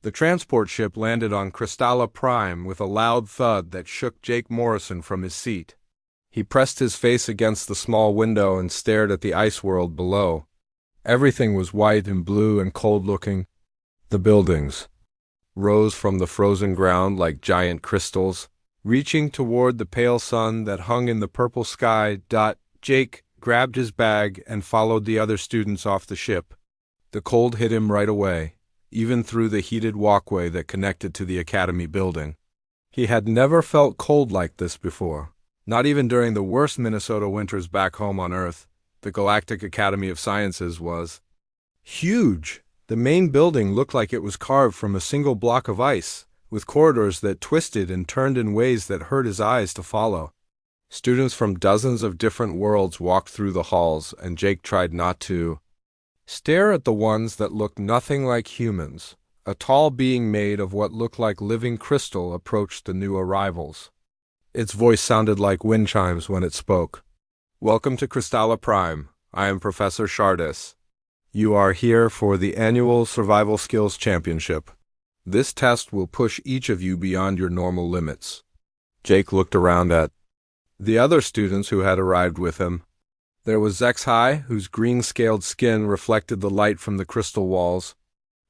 The transport ship landed on Crystalla Prime with a loud thud that shook Jake Morrison from his seat. He pressed his face against the small window and stared at the ice world below. Everything was white and blue and cold-looking. The buildings rose from the frozen ground like giant crystals, reaching toward the pale sun that hung in the purple sky. Jake grabbed his bag and followed the other students off the ship. The cold hit him right away, even through the heated walkway that connected to the academy building. He had never felt cold like this before, not even during the worst Minnesota winters back home on Earth. The Galactic Academy of Sciences was huge. The main building looked like it was carved from a single block of ice, with corridors that twisted and turned in ways that hurt his eyes to follow. Students from dozens of different worlds walked through the halls, and Jake tried not to stare at the ones that looked nothing like humans. A tall being made of what looked like living crystal approached the new arrivals. Its voice sounded like wind chimes when it spoke. "Welcome to Crystalla Prime. I am Professor Shardis. You are here for the annual Survival Skills Championship. This test will push each of you beyond your normal limits." Jake looked around at the other students who had arrived with him. There was HFY, whose green-scaled skin reflected the light from the crystal walls.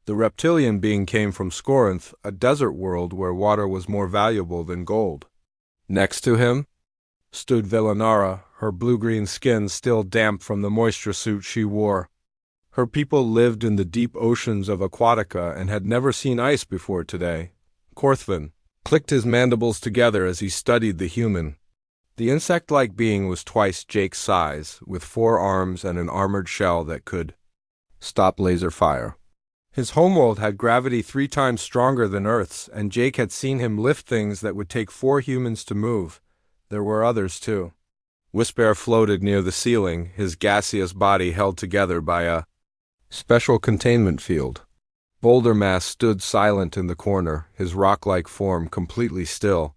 The reptilian being came from Scorinth, a desert world where water was more valuable than gold. Next to him stood Velanara, her blue-green skin still damp from the moisture suit she wore. Her people lived in the deep oceans of Aquatica and had never seen ice before today. Korthvin clicked his mandibles together as he studied the human. The insect-like being was twice Jake's size, with 4 arms and an armored shell that could stop laser fire. His homeworld had gravity 3 times stronger than Earth's, and Jake had seen him lift things that would take 4 humans to move. There were others, too. WinsHFY floated near the ceiling, his gaseous body held together by a special containment field. Boulder Mass stood silent in the corner, his rock-like form completely still.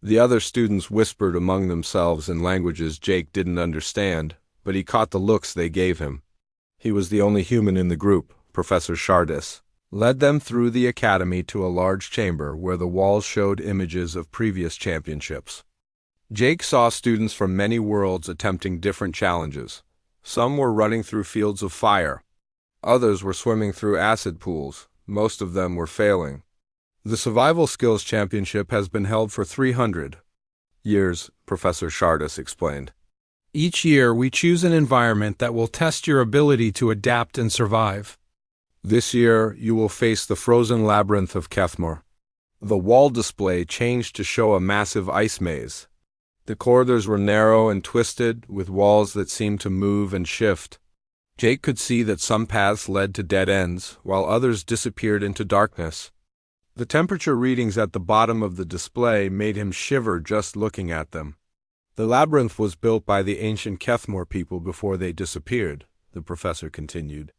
The other students whispered among themselves in languages Jake didn't understand, but he caught the looks they gave him. He was the only human in the group. Professor Shardis led them through the academy to a large chamber where the walls showed images of previous championships. Jake saw students from many worlds attempting different challenges. Some were running through fields of fire. Others were swimming through acid pools. Most of them were failing. The Survival Skills Championship has been held for 300 years, Professor Shardis explained. Each year we choose an environment that will test your ability to adapt and survive. This year you will face the frozen labyrinth of Kethmor. The wall display changed to show a massive ice maze. The corridors were narrow and twisted, with walls that seemed to move and shift. Jake could see that some paths led to dead ends, while others disappeared into darkness. The temperature readings at the bottom of the display made him shiver just looking at them. The labyrinth was built by the ancient Kethmor people before they disappeared, the professor continued.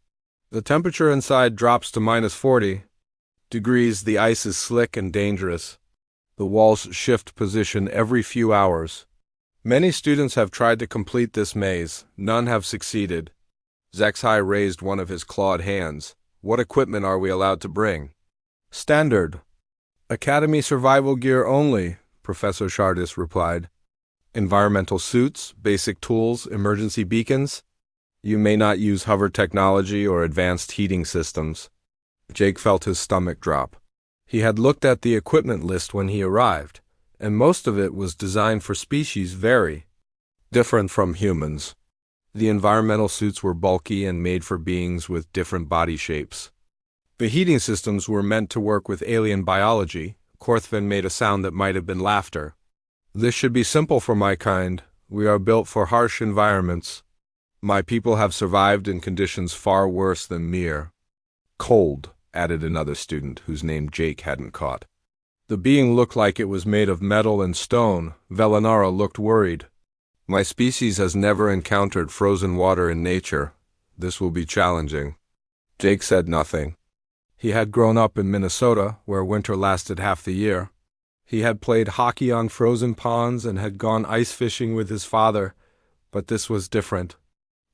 The temperature inside drops to -40 degrees. The ice is slick and dangerous. The walls shift position every few hours. Many students have tried to complete this maze. None have succeeded. HFY raised one of his clawed hands. What equipment are we allowed to bring? Standard Academy survival gear only, Professor Shardis replied. Environmental suits, basic tools, emergency beacons. You may not use hover technology or advanced heating systems. Jake felt his stomach drop. He had looked at the equipment list when he arrived, and most of it was designed for species very different from humans. The environmental suits were bulky and made for beings with different body shapes. The heating systems were meant to work with alien biology. Korthvin made a sound that might have been laughter. This should be simple for my kind. We are built for harsh environments. My people have survived in conditions far worse than mere cold, added another student whose name Jake hadn't caught. The being looked like it was made of metal and stone. Velanara looked worried. My species has never encountered frozen water in nature. This will be challenging. Jake said nothing. He had grown up in Minnesota, where winter lasted half the year. He had played hockey on frozen ponds and had gone ice fishing with his father, but this was different.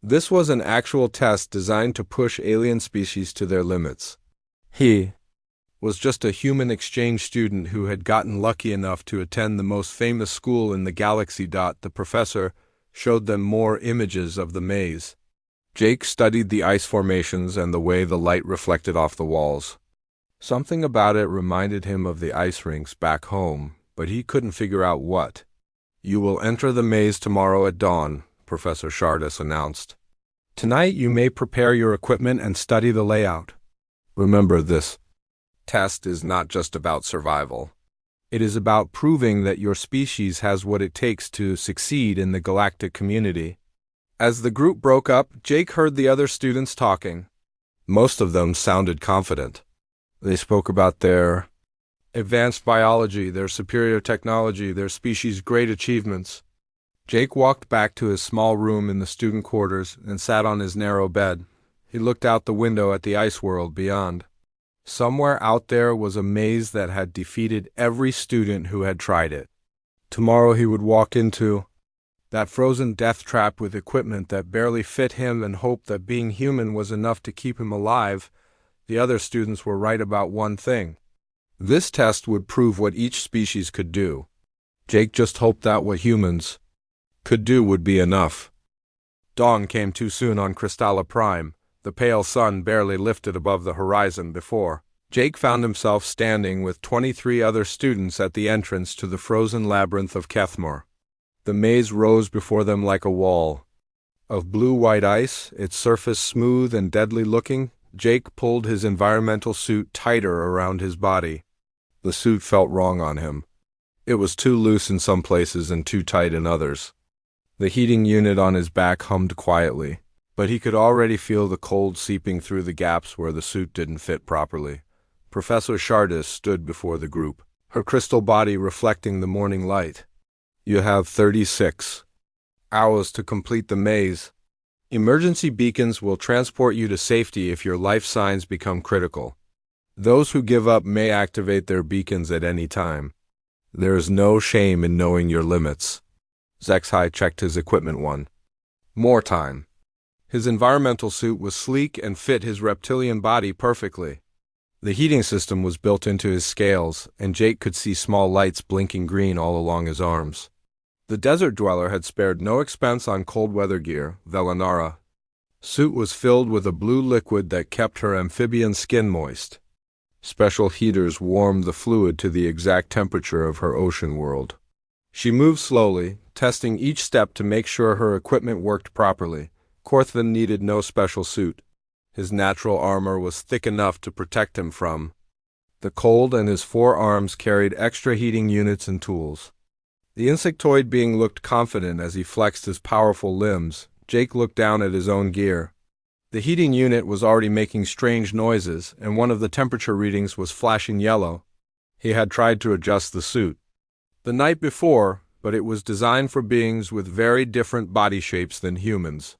This was an actual test designed to push alien species to their limits. He was just a human exchange student who had gotten lucky enough to attend the most famous school in the galaxy. The professor showed them more images of the maze. Jake studied the ice formations and the way the light reflected off the walls. Something about it reminded him of the ice rinks back home, but he couldn't figure out what. "You will enter the maze tomorrow at dawn," Professor Shardus announced. "Tonight you may prepare your equipment and study the layout. Remember, this test is not just about survival. It is about proving that your species has what it takes to succeed in the galactic community." As the group broke up, Jake heard the other students talking. Most of them sounded confident. They spoke about their advanced biology, their superior technology, their species' great achievements. Jake walked back to his small room in the student quarters and sat on his narrow bed. He looked out the window at the ice world beyond. Somewhere out there was a maze that had defeated every student who had tried it. Tomorrow he would walk into that frozen death trap with equipment that barely fit him and hope that being human was enough to keep him alive. The other students were right about one thing. This test would prove what each species could do. Jake just hoped that what humans could do would be enough. Dawn came too soon on Crystalla Prime. The pale sun barely lifted above the horizon before Jake found himself standing with 23 other students at the entrance to the frozen labyrinth of Kethmore. The maze rose before them like a wall of blue-white ice, its surface smooth and deadly-looking. Jake pulled his environmental suit tighter around his body. The suit felt wrong on him. It was too loose in some places and too tight in others. The heating unit on his back hummed quietly, but he could already feel the cold seeping through the gaps where the suit didn't fit properly. Professor Shardus stood before the group, her crystal body reflecting the morning light. "You have 36 hours to complete the maze. Emergency beacons will transport you to safety if your life signs become critical. Those who give up may activate their beacons at any time. There is no shame in knowing your limits." HFY checked his equipment one more time. His environmental suit was sleek and fit his reptilian body perfectly. The heating system was built into his scales, and Jake could see small lights blinking green all along his arms. The desert dweller had spared no expense on cold weather gear. Velanara's suit was filled with a blue liquid that kept her amphibian skin moist. Special heaters warmed the fluid to the exact temperature of her ocean world. She moved slowly, testing each step to make sure her equipment worked properly. Korthvan needed no special suit. His natural armor was thick enough to protect him from the cold, and his 4 arms carried extra heating units and tools. The insectoid being looked confident as he flexed his powerful limbs. Jake looked down at his own gear. The heating unit was already making strange noises, and one of the temperature readings was flashing yellow. He had tried to adjust the suit the night before, but it was designed for beings with very different body shapes than humans.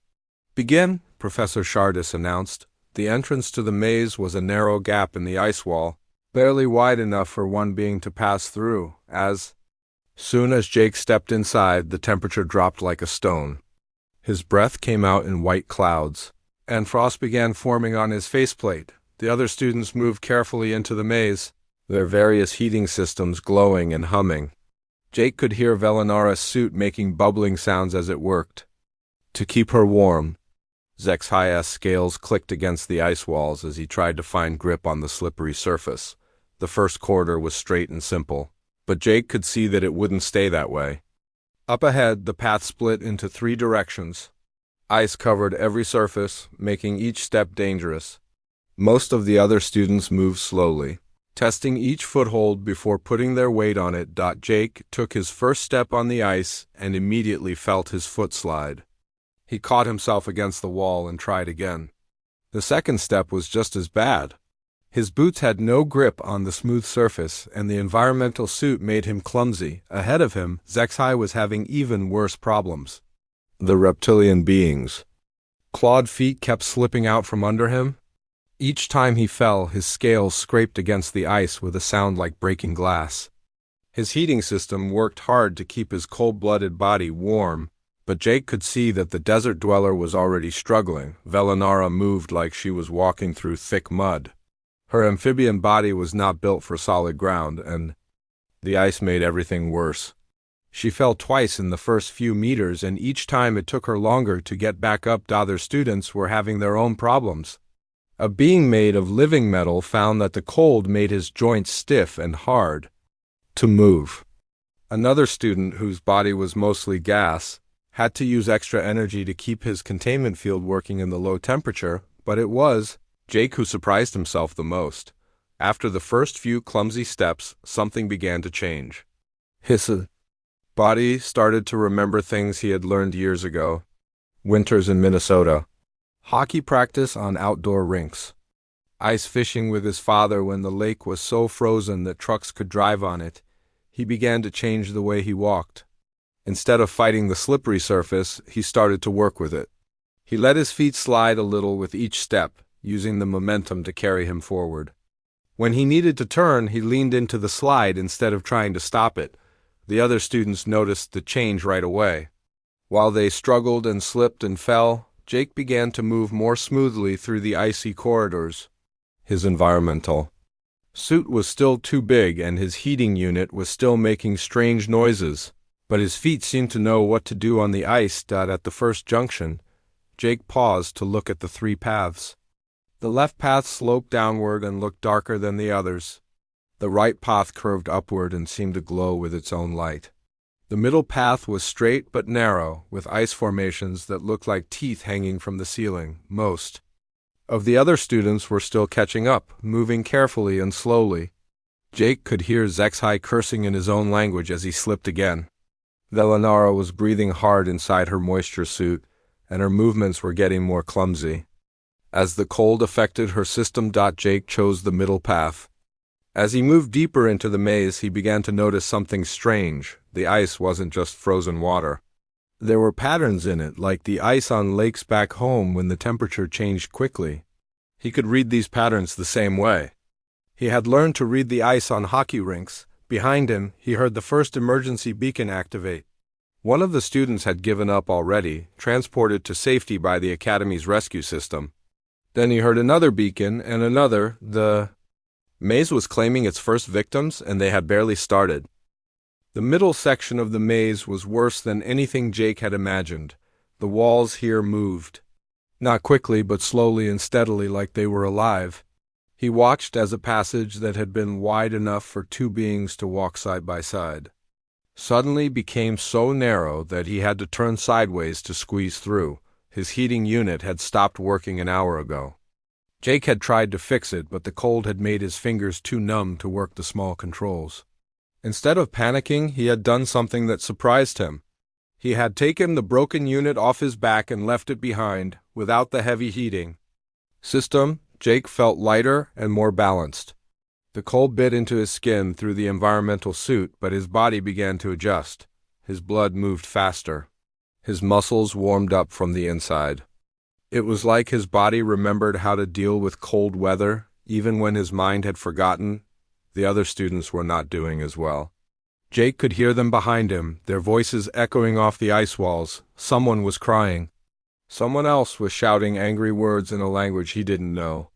"Begin," Professor Shardus announced. The entrance to the maze was a narrow gap in the ice wall, barely wide enough for one being to pass through. As soon as Jake stepped inside, the temperature dropped like a stone. His breath came out in white clouds, and frost began forming on his faceplate. The other students moved carefully into the maze, their various heating systems glowing and humming. Jake could hear Velanara's suit making bubbling sounds as it worked to keep her warm. HFY's scales clicked against the ice walls as he tried to find grip on the slippery surface. The first corridor was straight and simple, but Jake could see that it wouldn't stay that way. Up ahead, the path split into 3 directions. Ice covered every surface, making each step dangerous. Most of the other students moved slowly, testing each foothold before putting their weight on it. Jake took his first step on the ice and immediately felt his foot slide. He caught himself against the wall and tried again. The second step was just as bad. His boots had no grip on the smooth surface, and the environmental suit made him clumsy. Ahead of him, HFY was having even worse problems. The reptilian beings' clawed feet kept slipping out from under him. Each time he fell, his scales scraped against the ice with a sound like breaking glass. His heating system worked hard to keep his cold-blooded body warm, but Jake could see that the desert dweller was already struggling. Velanara moved like she was walking through thick mud. Her amphibian body was not built for solid ground, and the ice made everything worse. She fell twice in the first few meters, and each time it took her longer to get back up. Other students were having their own problems. A being made of living metal found that the cold made his joints stiff and hard to move. Another student, whose body was mostly gas, had to use extra energy to keep his containment field working in the low temperature, but it was Jake who surprised himself the most. After the first few clumsy steps, something began to change. His body started to remember things he had learned years ago. Winters in Minnesota. Hockey practice on outdoor rinks. Ice fishing with his father when the lake was so frozen that trucks could drive on it. He began to change the way he walked. Instead of fighting the slippery surface, he started to work with it. He let his feet slide a little with each step, using the momentum to carry him forward. When he needed to turn, he leaned into the slide instead of trying to stop it. The other students noticed the change right away. While they struggled and slipped and fell, Jake began to move more smoothly through the icy corridors. His environmental suit was still too big, and his heating unit was still making strange noises, but his feet seemed to know what to do on the ice. At the first junction, Jake paused to look at the three paths. The left path sloped downward and looked darker than the others. The right path curved upward and seemed to glow with its own light. The middle path was straight but narrow, with ice formations that looked like teeth hanging from the ceiling. Most of the other students were still catching up, moving carefully and slowly. Jake could hear HFY cursing in his own language as he slipped again. Velanara was breathing hard inside her moisture suit, and her movements were getting more clumsy. As the cold affected her system, Jake chose the middle path. As he moved deeper into the maze, he began to notice something strange. The ice wasn't just frozen water. There were patterns in it, like the ice on lakes back home when the temperature changed quickly. He could read these patterns the same way. He had learned to read the ice on hockey rinks. Behind him, he heard the first emergency beacon activate. One of the students had given up already, transported to safety by the Academy's rescue system. Then he heard another beacon and another. The maze was claiming its first victims, and they had barely started. The middle section of the maze was worse than anything Jake had imagined. The walls here moved. Not quickly, but slowly and steadily, like they were alive. He watched as a passage that had been wide enough for two beings to walk side by side suddenly became so narrow that he had to turn sideways to squeeze through. His heating unit had stopped working an hour ago. Jake had tried to fix it, but the cold had made his fingers too numb to work the small controls. Instead of panicking, he had done something that surprised him. He had taken the broken unit off his back and left it behind, without the heavy heating system. Jake felt lighter and more balanced. The cold bit into his skin through the environmental suit, but his body began to adjust. His blood moved faster. His muscles warmed up from the inside. It was like his body remembered how to deal with cold weather, even when his mind had forgotten. The other students were not doing as well. Jake could hear them behind him, their voices echoing off the ice walls. Someone was crying. Someone else was shouting angry words in a language he didn't know.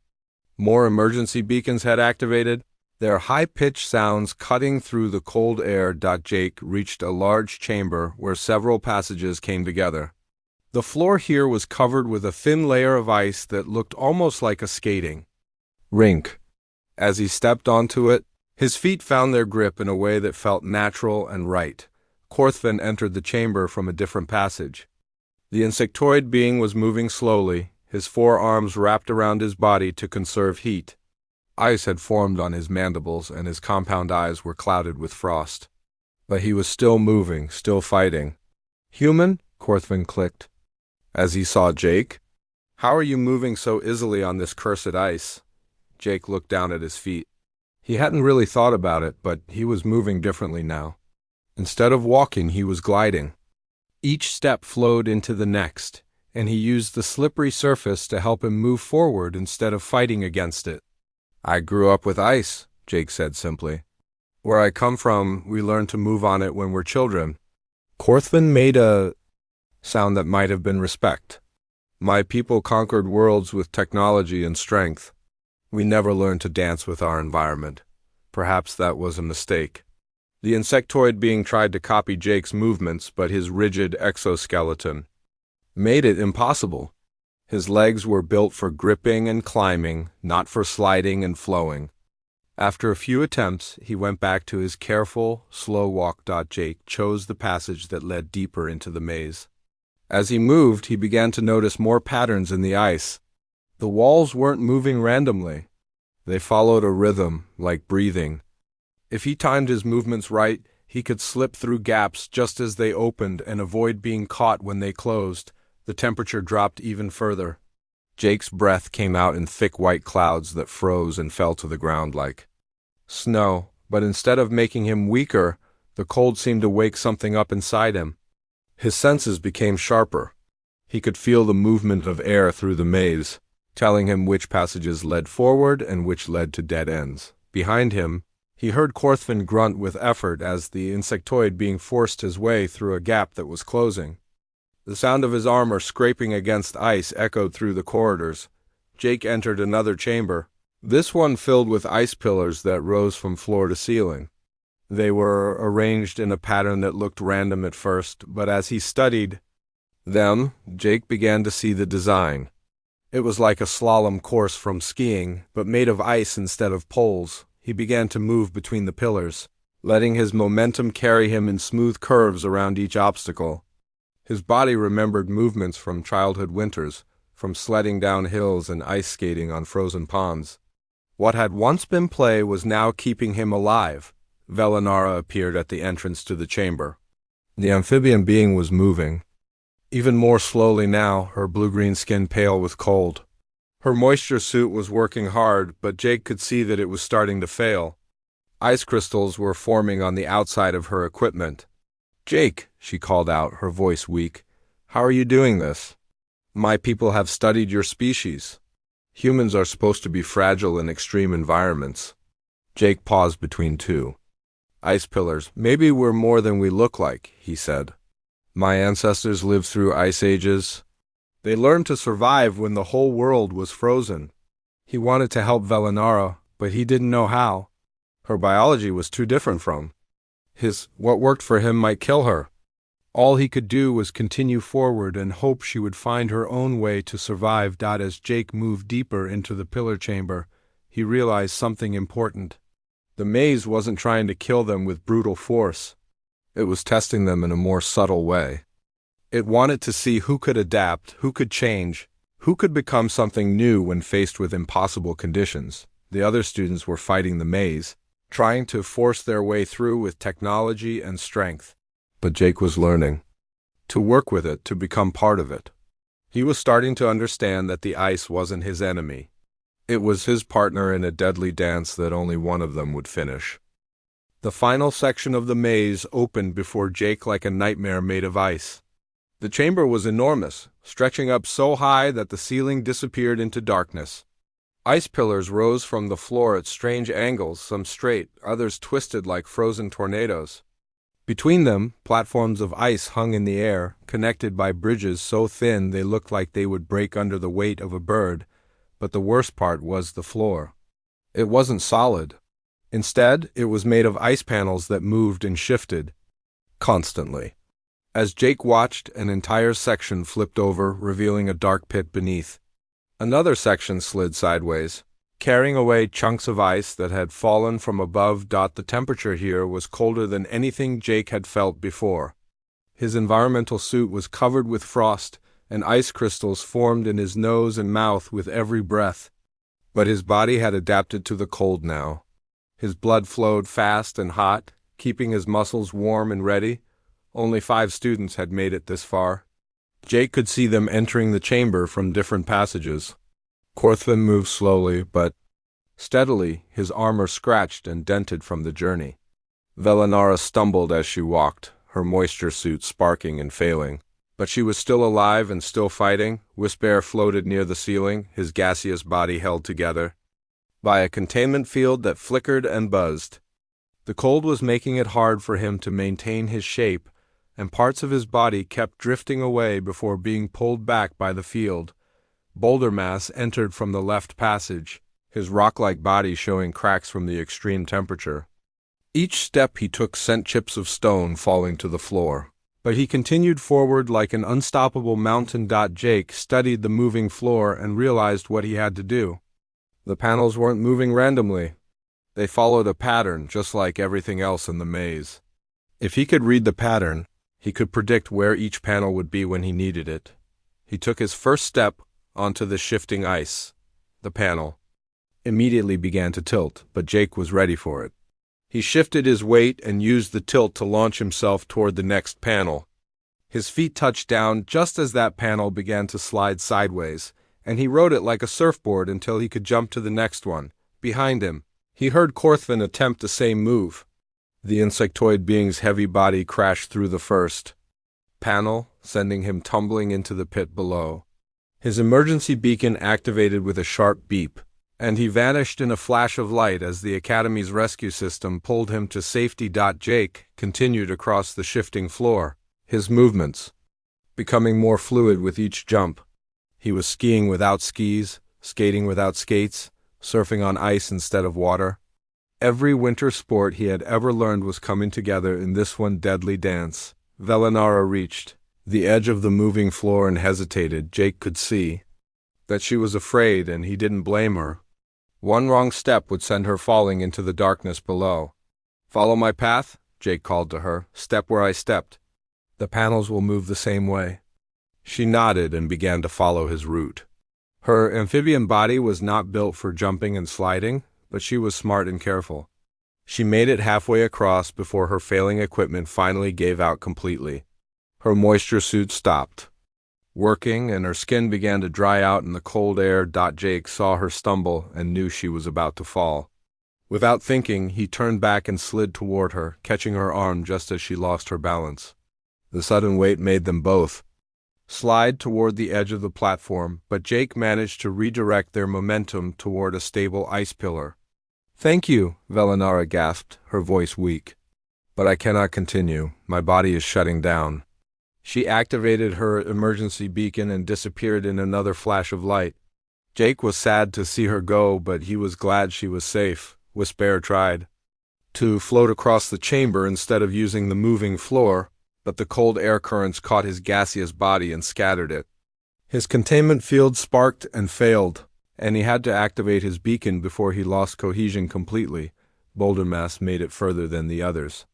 More emergency beacons had activated, their high-pitched sounds cutting through the cold air. Jake reached a large chamber where several passages came together. The floor here was covered with a thin layer of ice that looked almost like a skating rink. As he stepped onto it, his feet found their grip in a way that felt natural and right. Korthvin entered the chamber from a different passage. The insectoid being was moving slowly, his forearms wrapped around his body to conserve heat. Ice had formed on his mandibles, and his compound eyes were clouded with frost. But he was still moving, still fighting. "Human?" Korthvin clicked. As he saw Jake. "How are you moving so easily on this cursed ice?" Jake looked down at his feet. He hadn't really thought about it, but he was moving differently now. Instead of walking, he was gliding. Each step flowed into the next, and he used the slippery surface to help him move forward instead of fighting against it. "I grew up with ice," Jake said simply. "Where I come from, we learn to move on it when we're children." Korthvin made a sound that might have been respect. "My people conquered worlds with technology and strength. We never learned to dance with our environment. Perhaps that was a mistake. The insectoid being tried to copy Jake's movements, but his rigid exoskeleton made it impossible. His legs were built for gripping and climbing, not for sliding and flowing. After a few attempts, he went back to his careful, slow walk. Jake chose the passage that led deeper into the maze. As he moved, he began to notice more patterns in the ice. The walls weren't moving randomly. They followed a rhythm, like breathing. If he timed his movements right, he could slip through gaps just as they opened and avoid being caught when they closed. The temperature dropped even further. Jake's breath came out in thick white clouds that froze and fell to the ground like snow, but instead of making him weaker, the cold seemed to wake something up inside him. His senses became sharper. He could feel the movement of air through the maze, telling him which passages led forward and which led to dead ends. Behind him, he heard Korthvin grunt with effort as the insectoid being forced his way through a gap that was closing. The sound of his armor scraping against ice echoed through the corridors. Jake entered another chamber, this one filled with ice pillars that rose from floor to ceiling. They were arranged in a pattern that looked random at first, but as he studied them, Jake began to see the design. It was like a slalom course from skiing, but made of ice instead of poles. He began to move between the pillars, letting his momentum carry him in smooth curves around each obstacle. His body remembered movements from childhood winters, from sledding down hills and ice skating on frozen ponds. What had once been play was now keeping him alive. Velinara appeared at the entrance to the chamber. The amphibian being was moving. Even more slowly now, her blue-green skin pale with cold. Her moisture suit was working hard, but Jake could see that it was starting to fail. Ice crystals were forming on the outside of her equipment. "Jake," she called out, her voice weak, "how are you doing this? My people have studied your species. Humans are supposed to be fragile in extreme environments." Jake paused between two ice pillars. "Maybe we're more than we look like," he said. "My ancestors lived through ice ages. They learned to survive when the whole world was frozen." He wanted to help Velinara, but he didn't know how. Her biology was too different from his. What worked for him might kill her. All he could do was continue forward and hope she would find her own way to survive. As Jake moved deeper into the pillar chamber, he realized something important. The maze wasn't trying to kill them with brutal force. It was testing them in a more subtle way. It wanted to see who could adapt, who could change, who could become something new when faced with impossible conditions. The other students were fighting the maze, trying to force their way through with technology and strength. But Jake was learning to work with it, to become part of it. He was starting to understand that the ice wasn't his enemy. It was his partner in a deadly dance that only one of them would finish. The final section of the maze opened before Jake like a nightmare made of ice. The chamber was enormous, stretching up so high that the ceiling disappeared into darkness. Ice pillars rose from the floor at strange angles, some straight, others twisted like frozen tornadoes. Between them, platforms of ice hung in the air, connected by bridges so thin they looked like they would break under the weight of a bird. But the worst part was the floor. It wasn't solid. Instead, it was made of ice panels that moved and shifted constantly. As Jake watched, an entire section flipped over, revealing a dark pit beneath. Another section slid sideways, carrying away chunks of ice that had fallen from above. The temperature here was colder than anything Jake had felt before. His environmental suit was covered with frost, and ice crystals formed in his nose and mouth with every breath. But his body had adapted to the cold now. His blood flowed fast and hot, keeping his muscles warm and ready. Only 5 students had made it this far. Jake could see them entering the chamber from different passages. Korthvin moved slowly, but steadily, his armor scratched and dented from the journey. Velinara stumbled as she walked, her moisture suit sparking and failing. But she was still alive and still fighting. WinsHFY floated near the ceiling, his gaseous body held together by a containment field that flickered and buzzed. The cold was making it hard for him to maintain his shape, and parts of his body kept drifting away before being pulled back by the field. Boulder mass entered from the left passage. his rock-like body showing cracks from the extreme temperature. Each step he took sent chips of stone falling to the floor. But he continued forward like an unstoppable mountain. Jake studied the moving floor and realized what he had to do. The panels weren't moving randomly. They followed a pattern, just like everything else in the maze. If he could read the pattern, he could predict where each panel would be when he needed it. He took his first step onto the shifting ice. The panel immediately began to tilt, but Jake was ready for it. He shifted his weight and used the tilt to launch himself toward the next panel. His feet touched down just as that panel began to slide sideways, and he rode it like a surfboard until he could jump to the next one. Behind him, he heard Korthvin attempt the same move. The insectoid being's heavy body crashed through the first panel, sending him tumbling into the pit below. His emergency beacon activated with a sharp beep, and he vanished in a flash of light as the Academy's rescue system pulled him to safety. Jake continued across the shifting floor, his movements becoming more fluid with each jump. He was skiing without skis, skating without skates, surfing on ice instead of water. Every winter sport he had ever learned was coming together in this one deadly dance. Velinara reached the edge of the moving floor and hesitated. Jake could see that she was afraid, and he didn't blame her. One wrong step would send her falling into the darkness below. "Follow my path," Jake called to her. "Step where I stepped. The panels will move the same way." She nodded and began to follow his route. Her amphibian body was not built for jumping and sliding, but she was smart and careful. She made it halfway across before her failing equipment finally gave out completely. Her moisture suit stopped working, and her skin began to dry out in the cold air. Jake saw her stumble and knew she was about to fall. Without thinking, he turned back and slid toward her, catching her arm just as she lost her balance. The sudden weight made them both slide toward the edge of the platform, but Jake managed to redirect their momentum toward a stable ice pillar. "Thank you," Velinara gasped, her voice weak. "But I cannot continue. My body is shutting down." She activated her emergency beacon and disappeared in another flash of light. Jake was sad to see her go, but he was glad she was safe. Whisper tried to float across the chamber instead of using the moving floor, but the cold air currents caught his gaseous body and scattered it. His containment field sparked and failed, and he had to activate his beacon before he lost cohesion completely. Boulder mass made it further than the others.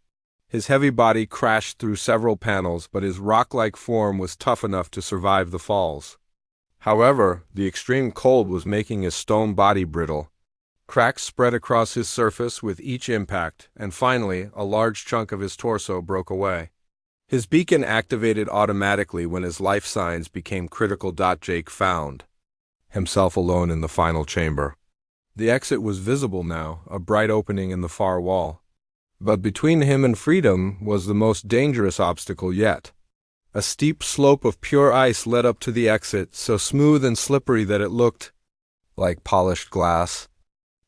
His heavy body crashed through several panels, but his rock-like form was tough enough to survive the falls. However, the extreme cold was making his stone body brittle. Cracks spread across his surface with each impact, and finally, a large chunk of his torso broke away. His beacon activated automatically when his life signs became critical. Jake found himself alone in the final chamber. The exit was visible now, a bright opening in the far wall. But between him and freedom was the most dangerous obstacle yet. A steep slope of pure ice led up to the exit, so smooth and slippery that it looked like polished glass.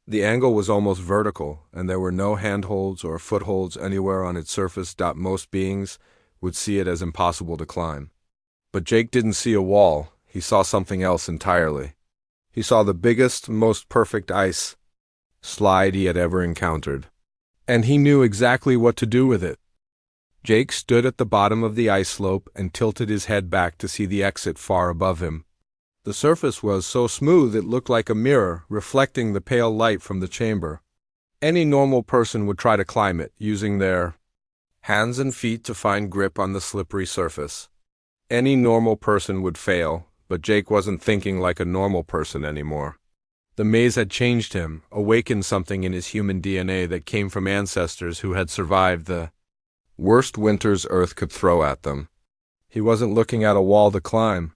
The angle was almost vertical, and there were no handholds or footholds anywhere on its surface. Most beings would see it as impossible to climb. But Jake didn't see a wall. He saw something else entirely. He saw the biggest, most perfect ice slide he had ever encountered. And he knew exactly what to do with it. Jake stood at the bottom of the ice slope and tilted his head back to see the exit far above him. The surface was so smooth it looked like a mirror, reflecting the pale light from the chamber. Any normal person would try to climb it, using their hands and feet to find grip on the slippery surface. Any normal person would fail, but Jake wasn't thinking like a normal person anymore. The maze had changed him, awakened something in his human DNA that came from ancestors who had survived the worst winters Earth could throw at them. He wasn't looking at a wall to climb.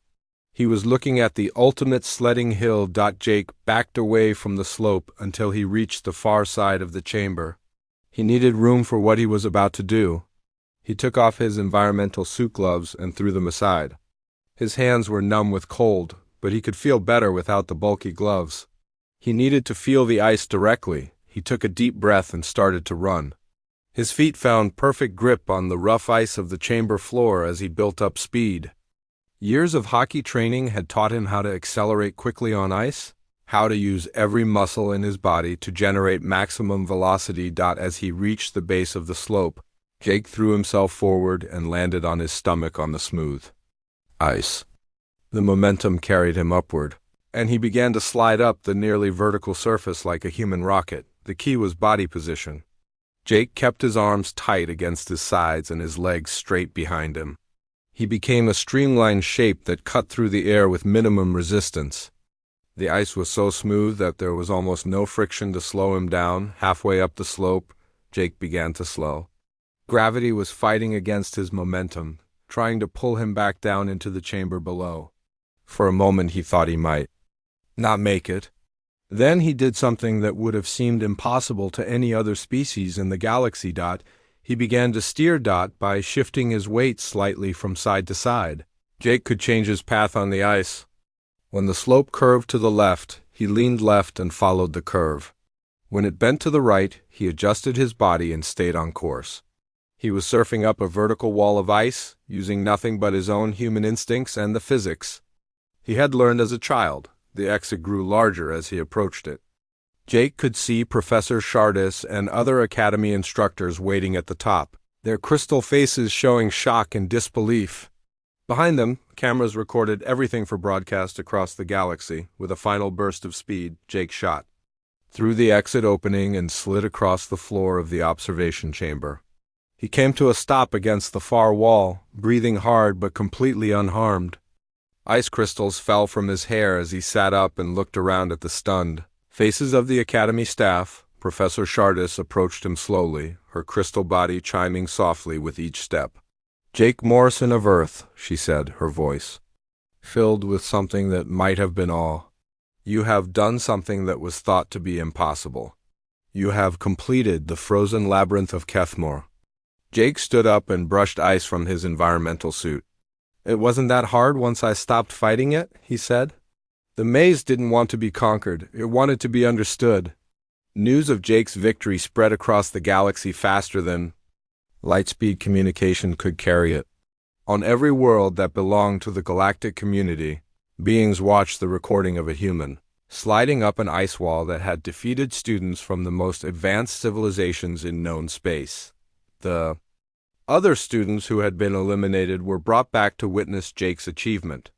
He was looking at the ultimate sledding hill. Jake backed away from the slope until he reached the far side of the chamber. He needed room for what he was about to do. He took off his environmental suit gloves and threw them aside. His hands were numb with cold, but he could feel better without the bulky gloves. He needed to feel the ice directly. He took a deep breath and started to run. His feet found perfect grip on the rough ice of the chamber floor as he built up speed. Years of hockey training had taught him how to accelerate quickly on ice. how to use every muscle in his body to generate maximum velocity. As he reached the base of the slope, Jake threw himself forward and landed on his stomach on the smooth ice. The momentum carried him upward, and he began to slide up the nearly vertical surface like a human rocket. The key was body position. Jake kept his arms tight against his sides and his legs straight behind him. He became a streamlined shape that cut through the air with minimum resistance. The ice was so smooth that there was almost no friction to slow him down. Halfway up the slope, Jake began to slow. Gravity was fighting against his momentum, trying to pull him back down into the chamber below. For a moment he thought he might not make it. Then he did something that would have seemed impossible to any other species in the galaxy. He began to steer by shifting his weight slightly from side to side. Jake could change his path on the ice. When the slope curved to the left, he leaned left and followed the curve. When it bent to the right, he adjusted his body and stayed on course. He was surfing up a vertical wall of ice, using nothing but his own human instincts and the physics he had learned as a child. The exit grew larger as he approached it. Jake could see Professor Shardis and other academy instructors waiting at the top, their crystal faces showing shock and disbelief. Behind them, cameras recorded everything for broadcast across the galaxy. With a final burst of speed, Jake shot through the exit opening and slid across the floor of the observation chamber. He came to a stop against the far wall, breathing hard but completely unharmed. Ice crystals fell from his hair as he sat up and looked around at the stunned faces of the academy staff. Professor Shardis approached him slowly, her crystal body chiming softly with each step. "Jake Morrison of Earth," she said, her voice filled with something that might have been awe. "You have done something that was thought to be impossible. You have completed the frozen labyrinth of Kethmore." Jake stood up and brushed ice from his environmental suit. "It wasn't that hard once I stopped fighting it," he said. "The maze didn't want to be conquered, it wanted to be understood." News of Jake's victory spread across the galaxy faster than lightspeed communication could carry it. On every world that belonged to the galactic community, beings watched the recording of a human sliding up an ice wall that had defeated students from the most advanced civilizations in known space. The other students who had been eliminated were brought back to witness Jake's achievement.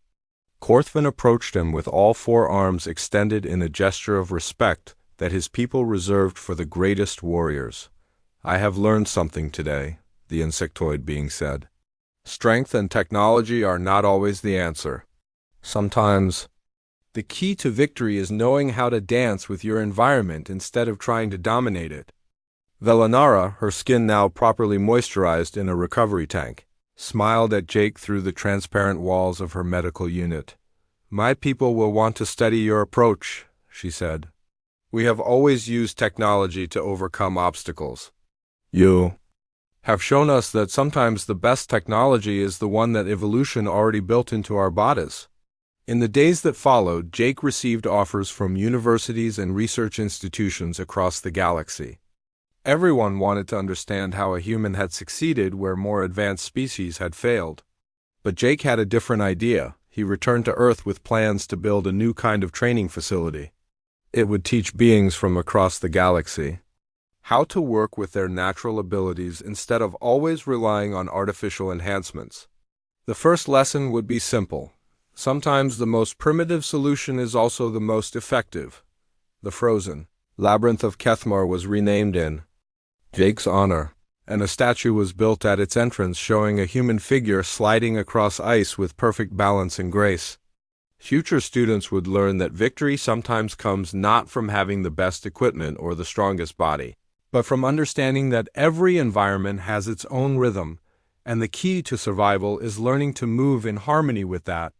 Korthvin approached him with all four arms extended in a gesture of respect that his people reserved for the greatest warriors. "I have learned something today," the insectoid being said. "Strength and technology are not always the answer. Sometimes the key to victory is knowing how to dance with your environment instead of trying to dominate it." Velanara, her skin now properly moisturized in a recovery tank, smiled at Jake through the transparent walls of her medical unit. "My people will want to study your approach," she said. "We have always used technology to overcome obstacles. You have shown us that sometimes the best technology is the one that evolution already built into our bodies." In the days that followed, Jake received offers from universities and research institutions across the galaxy. Everyone wanted to understand how a human had succeeded where more advanced species had failed. But Jake had a different idea. He returned to Earth with plans to build a new kind of training facility. It would teach beings from across the galaxy how to work with their natural abilities instead of always relying on artificial enhancements. The first lesson would be simple. Sometimes the most primitive solution is also the most effective. The frozen labyrinth of Kethmore was renamed in Jake's honor, and a statue was built at its entrance showing a human figure sliding across ice with perfect balance and grace. Future students would learn that victory sometimes comes not from having the best equipment or the strongest body, but from understanding that every environment has its own rhythm, and the key to survival is learning to move in harmony with that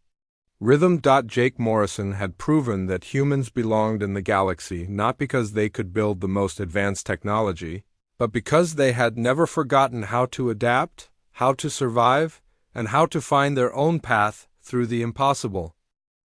rhythm. Jake Morrison had proven that humans belonged in the galaxy not because they could build the most advanced technology, but because they had never forgotten how to adapt, how to survive, and how to find their own path through the impossible.